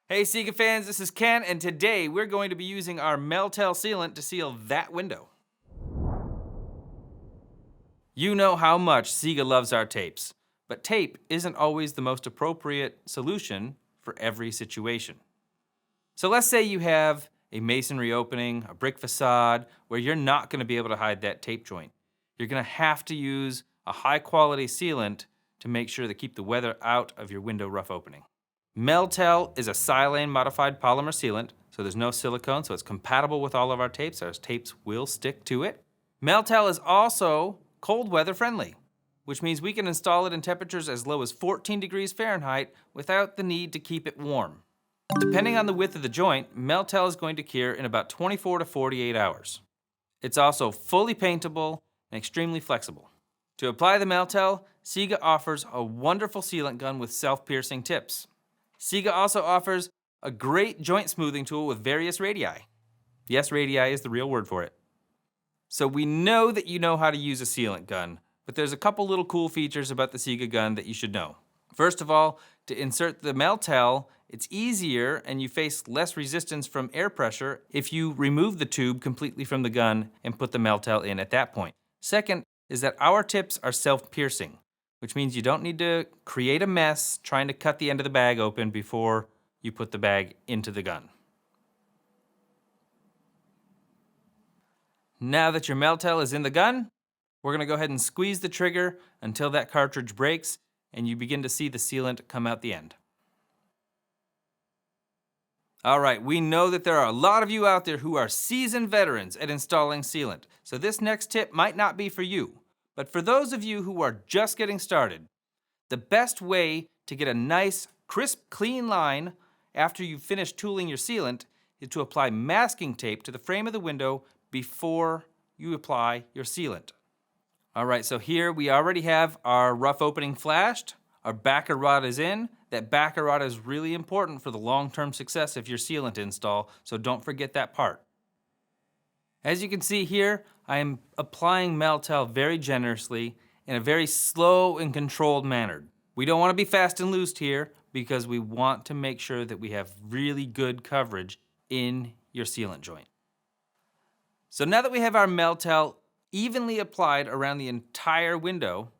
Hey SIGA fans, this is Ken, and today we're going to be using our Meltell sealant to seal that window. You know how much SIGA loves our tapes, but tape isn't always the most appropriate solution for every situation. So let's say you have a masonry opening, a brick facade, where you're not going to be able to hide that tape joint. You're going to have to use a high quality sealant to make sure to keep the weather out of your window rough opening. Meltell is a silane modified polymer sealant, so there's no silicone, so it's compatible with all of our tapes. Our tapes will stick to it. Meltell is also cold weather friendly, which means we can install it in temperatures as low as 14 degrees Fahrenheit without the need to keep it warm. Depending on the width of the joint, Meltell is going to cure in about 24 to 48 hours. It's also fully paintable and extremely flexible. To apply the Meltell, SIGA offers a wonderful sealant gun with self-piercing tips. SIGA also offers a great joint smoothing tool with various radii. Yes, radii is the real word for it. So we know that you know how to use a sealant gun, but there's a couple little cool features about the SIGA gun that you should know. First of all, to insert the Meltell, it's easier and you face less resistance from air pressure if you remove the tube completely from the gun and put the Meltell in at that point. Second is that our tips are self-piercing, which means you don't need to create a mess trying to cut the end of the bag open before you put the bag into the gun. Now that your Meltell is in the gun, we're going to go ahead and squeeze the trigger until that cartridge breaks and you begin to see the sealant come out the end. All right, we know that there are a lot of you out there who are seasoned veterans at installing sealant, so this next tip might not be for you. But for those of you who are just getting started, the best way to get a nice, crisp, clean line after you've finished tooling your sealant is to apply masking tape to the frame of the window before you apply your sealant. All right, so here we already have our rough opening flashed. Our backer rod is in. That backer rod is really important for the long-term success of your sealant install, so don't forget that part. As you can see here, I am applying Meltell very generously in a very slow and controlled manner. We don't want to be fast and loose here because we want to make sure that we have really good coverage in your sealant joint. So now that we have our Meltell evenly applied around the entire window,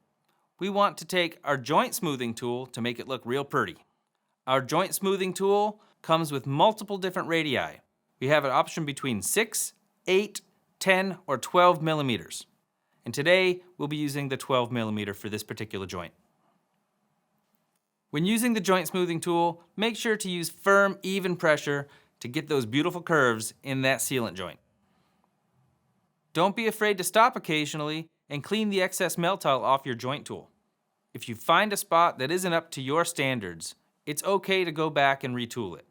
we want to take our joint smoothing tool to make it look real pretty. Our joint smoothing tool comes with multiple different radii. We have an option between 6, 8, 10, or 12 millimeters. And today, we'll be using the 12 millimeter for this particular joint. When using the joint smoothing tool, make sure to use firm, even pressure to get those beautiful curves in that sealant joint. Don't be afraid to stop occasionally and clean the excess Meltell off your joint tool. If you find a spot that isn't up to your standards, it's okay to go back and retool it.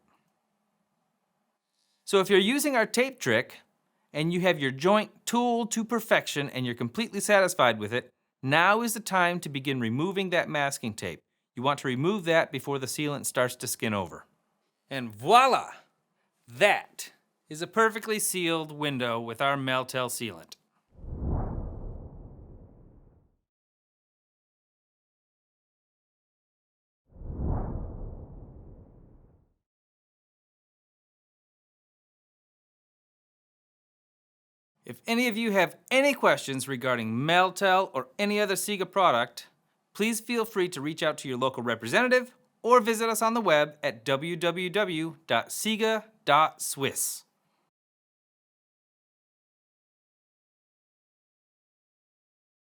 So if you're using our tape trick and you have your joint tooled to perfection and you're completely satisfied with it, now is the time to begin removing that masking tape. You want to remove that before the sealant starts to skin over. And voila! That is a perfectly sealed window with our Meltell sealant. If any of you have any questions regarding Meltell or any other SIGA product, please feel free to reach out to your local representative or visit us on the web at www.siga.swiss.